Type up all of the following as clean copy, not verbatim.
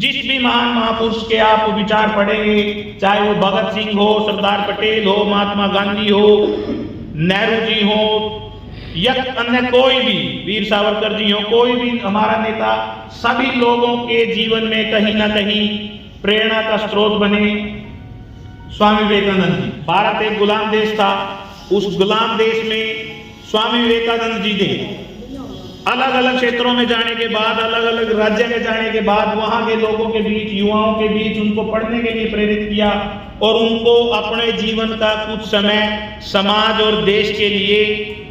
जिस भी महान महापुरुष के आप विचार पढ़ेंगे, चाहे वो भगत सिंह हो, सरदार पटेल हो, महात्मा गांधी हो, नेहरू जी हो या अन्य कोई भी, वीर सावरकर जी हो, कोई भी हमारा नेता, सभी लोगों के जीवन में कहीं ना कहीं प्रेरणा का स्रोत बने स्वामी विवेकानंद जी। भारत एक गुलाम देश था, उस गुलाम देश में स्वामी विवेकानंद जी ने अलग अलग क्षेत्रों में जाने के बाद, अलग अलग राज्य में जाने के बाद वहां के लोगों के बीच, युवाओं के बीच उनको पढ़ने के लिए प्रेरित किया और उनको अपने जीवन का कुछ समय समाज और देश के लिए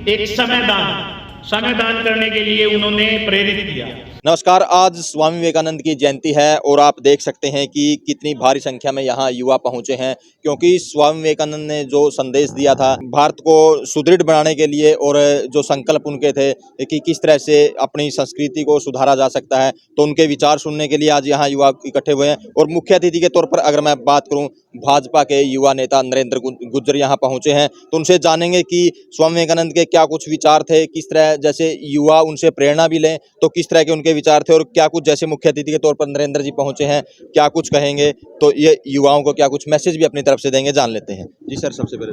एक समय दान करने के लिए उन्होंने प्रेरित किया। नमस्कार, आज स्वामी विवेकानंद की जयंती है और आप देख सकते हैं कि कितनी भारी संख्या में यहाँ युवा पहुँचे हैं, क्योंकि स्वामी विवेकानंद ने जो संदेश दिया था भारत को सुदृढ़ बनाने के लिए और जो संकल्प उनके थे कि किस तरह से अपनी संस्कृति को सुधारा जा सकता है, तो उनके विचार सुनने के लिए आज यहाँ युवा इकट्ठे हुए हैं। और मुख्य अतिथि के तौर पर अगर मैं बात करूँ, भाजपा के युवा नेता नरेंद्र गुज्जर यहाँ पहुँचे हैं, तो उनसे जानेंगे कि स्वामी विवेकानंद के क्या कुछ विचार थे, किस तरह जैसे युवा उनसे प्रेरणा भी लें तो किस तरह के उनके विचार थे, और क्या कुछ जैसे मुख्य अतिथि के तौर पर नरेंद्र जी पहुंचे हैं, क्या कुछ कहेंगे, तो ये युवाओं को क्या कुछ मैसेज भी अपनी तरफ से देंगे, जान लेते हैं। जी सर, सबसे पहले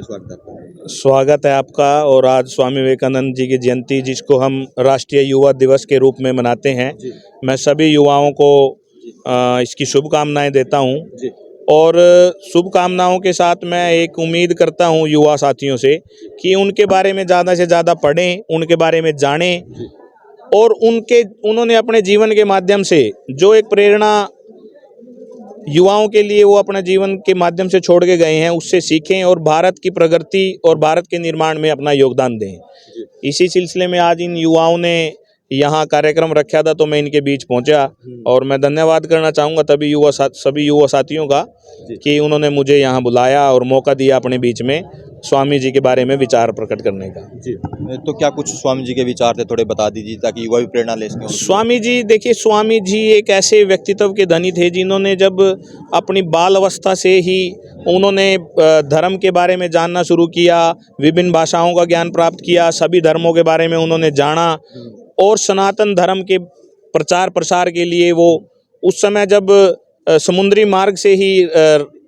स्वागत है आपका। और आज स्वामी विवेकानंद जी की जयंती, जिसको हम राष्ट्रीय युवा दिवस के रूप में मनाते हैं, मैं सभी युवाओं को इसकी शुभकामनाएं देता हूं। और शुभकामनाओं के साथ मैं एक उम्मीद करता हूं युवा साथियों से कि उनके बारे में ज़्यादा से ज़्यादा पढ़ें, उनके बारे में जानें और उन्होंने अपने जीवन के माध्यम से जो एक प्रेरणा युवाओं के लिए वो अपने जीवन के माध्यम से छोड़ के गए हैं, उससे सीखें और भारत की प्रगति और भारत के निर्माण में अपना योगदान दें। इसी सिलसिले में आज इन युवाओं ने यहाँ कार्यक्रम रखा था, तो मैं इनके बीच पहुँचा और मैं धन्यवाद करना चाहूँगा सभी युवा साथियों का कि उन्होंने मुझे यहाँ बुलाया और मौका दिया अपने बीच में स्वामी जी के बारे में विचार प्रकट करने का। जी, तो क्या कुछ स्वामी जी के विचार थे, थोड़े बता दीजिए ताकि युवा भी प्रेरणा ले सकें। स्वामी जी, देखिए, स्वामी जी एक ऐसे व्यक्तित्व के धनी थे जिन्होंने जब अपनी बाल अवस्था से ही उन्होंने धर्म के बारे में जानना शुरू किया, विभिन्न भाषाओं का ज्ञान प्राप्त किया, सभी धर्मों के बारे में उन्होंने जाना और सनातन धर्म के प्रचार प्रसार के लिए वो उस समय जब समुद्री मार्ग से ही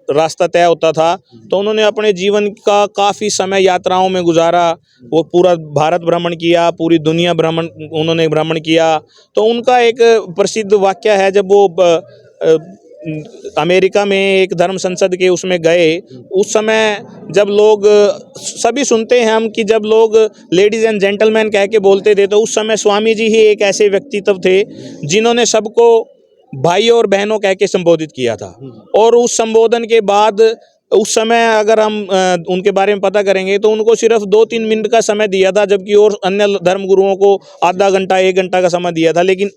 रास्ता तय होता था, तो उन्होंने अपने जीवन का काफ़ी समय यात्राओं में गुजारा। वो पूरा भारत भ्रमण किया, पूरी दुनिया उन्होंने भ्रमण किया। तो उनका एक प्रसिद्ध वाक्य है, जब वो अमेरिका में एक धर्म संसद के उसमें गए, उस समय जब लोग सभी सुनते हैं हम कि जब लोग लेडीज़ एंड जेंटलमैन कह के बोलते थे, तो उस समय स्वामी जी ही एक ऐसे व्यक्तित्व थे जिन्होंने सबको भाइयों और बहनों कह के संबोधित किया था। और उस संबोधन के बाद उस समय अगर हम उनके बारे में पता करेंगे तो उनको सिर्फ 2-3 मिनट का समय दिया था, जबकि और अन्य धर्म गुरुओं को आधा घंटा 1 घंटा का समय दिया था। लेकिन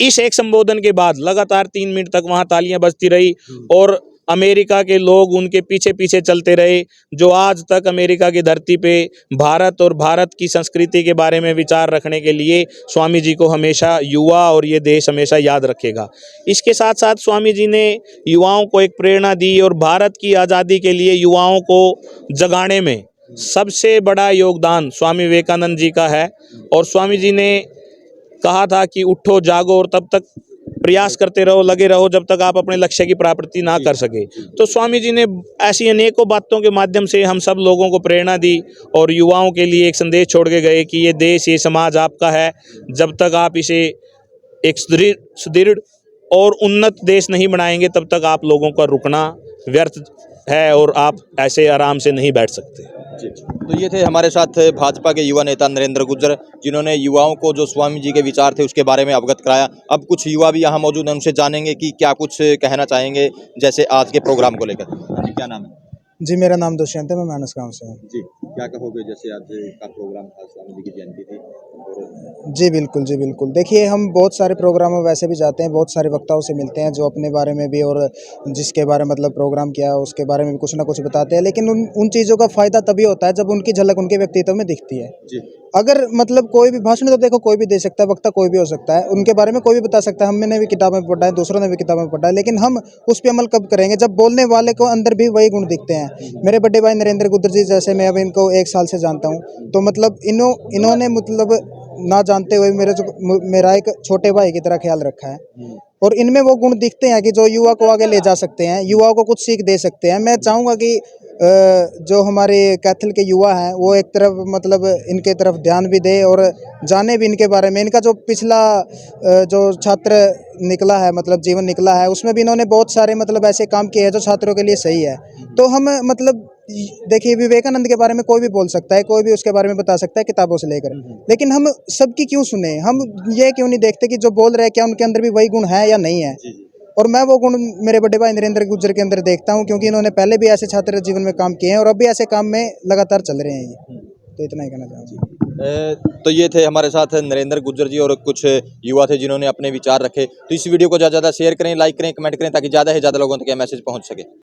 इस एक संबोधन के बाद लगातार 3 मिनट तक वहाँ तालियां बजती रही और अमेरिका के लोग उनके पीछे पीछे चलते रहे, जो आज तक अमेरिका की धरती पे भारत और भारत की संस्कृति के बारे में विचार रखने के लिए स्वामी जी को हमेशा युवा और ये देश हमेशा याद रखेगा। इसके साथ साथ स्वामी जी ने युवाओं को एक प्रेरणा दी और भारत की आज़ादी के लिए युवाओं को जगाने में सबसे बड़ा योगदान स्वामी विवेकानंद जी का है। और स्वामी जी ने कहा था कि उठो, जागो और तब तक प्रयास करते रहो, लगे रहो जब तक आप अपने लक्ष्य की प्राप्ति ना कर सके। तो स्वामी जी ने ऐसी अनेकों बातों के माध्यम से हम सब लोगों को प्रेरणा दी और युवाओं के लिए एक संदेश छोड़ के गए कि ये देश, ये समाज आपका है। जब तक आप इसे एक सुदृढ़ और उन्नत देश नहीं बनाएंगे, तब तक आप लोगों का रुकना व्यर्थ है और आप ऐसे आराम से नहीं बैठ सकते। जी, तो ये थे हमारे साथ भाजपा के युवा नेता नरेंद्र गुज्जर, जिन्होंने युवाओं को जो स्वामी जी के विचार थे उसके बारे में अवगत कराया। अब कुछ युवा भी यहाँ मौजूद हैं, उनसे जानेंगे कि क्या कुछ कहना चाहेंगे जैसे आज के प्रोग्राम को लेकर। जी, क्या नाम है? जी, मेरा नाम दुष्यंत है, मैं मानस गांव से हूँ। जी, क्या कहोगे जैसे आज का प्रोग्राम था, स्वामी जी की जयंती थी? जी बिल्कुल, जी बिल्कुल। देखिए, हम बहुत सारे प्रोग्रामों वैसे भी जाते हैं, बहुत सारे वक्ताओं से मिलते हैं जो अपने बारे में भी और जिसके बारे में मतलब प्रोग्राम किया उसके बारे में भी कुछ ना कुछ बताते हैं। लेकिन उन चीज़ों का फ़ायदा तभी होता है जब उनकी झलक उनके व्यक्तित्व में दिखती है। जी। अगर मतलब कोई भी भाषण तो देखो कोई भी दे सकता है, वक्ता कोई भी हो सकता है, उनके बारे में कोई भी बता सकता है। हमने भी किताबें पढ़ा है, दूसरों ने भी किताबें पढ़ा है, लेकिन हम उस पर अमल कब करेंगे जब बोलने वाले को अंदर भी वही गुण दिखते हैं। मेरे बड़े भाई नरेंद्र गुज्जर जी, जैसे मैं अब इनको 1 साल से जानता हूँ, तो मतलब इन्होंने मतलब ना जानते हुए मेरा एक छोटे भाई की तरह ख्याल रखा है। और इनमें वो गुण दिखते हैं कि जो युवा को आगे ले जा सकते हैं, युवाओं को कुछ सीख दे सकते हैं। मैं चाहूँगा कि जो हमारे कैथल के युवा हैं वो एक तरफ मतलब इनके तरफ ध्यान भी दे और जाने भी इनके बारे में। इनका जो पिछला जो छात्र निकला है मतलब जीवन निकला है उसमें भी इन्होंने बहुत सारे मतलब ऐसे काम किए हैं जो छात्रों के लिए सही है। तो हम मतलब देखिए विवेकानंद के बारे में कोई भी बोल सकता है, कोई भी उसके बारे में बता सकता है किताबों से लेकर, लेकिन हम सबकी क्यों सुने? हम ये क्यों नहीं देखते कि जो बोल रहे हैं क्या उनके अंदर भी वही गुण है या नहीं है? और मैं वो गुण मेरे बड़े भाई नरेंद्र गुर्जर के अंदर देखता हूँ, क्योंकि इन्होंने पहले भी ऐसे छात्र जीवन में काम किए हैं और अब भी ऐसे काम में लगातार चल रहे हैं ये। तो इतना ही कहना चाहूँगा। तो ये थे हमारे साथ नरेंद्र गुर्जर जी और कुछ युवा थे जिन्होंने अपने विचार रखे। तो इस वीडियो को ज़्यादा से ज़्यादा शेयर करें, लाइक करें, कमेंट करें ताकि ज़्यादा से ज़्यादा लोगों तक ये मैसेज पहुंच सके।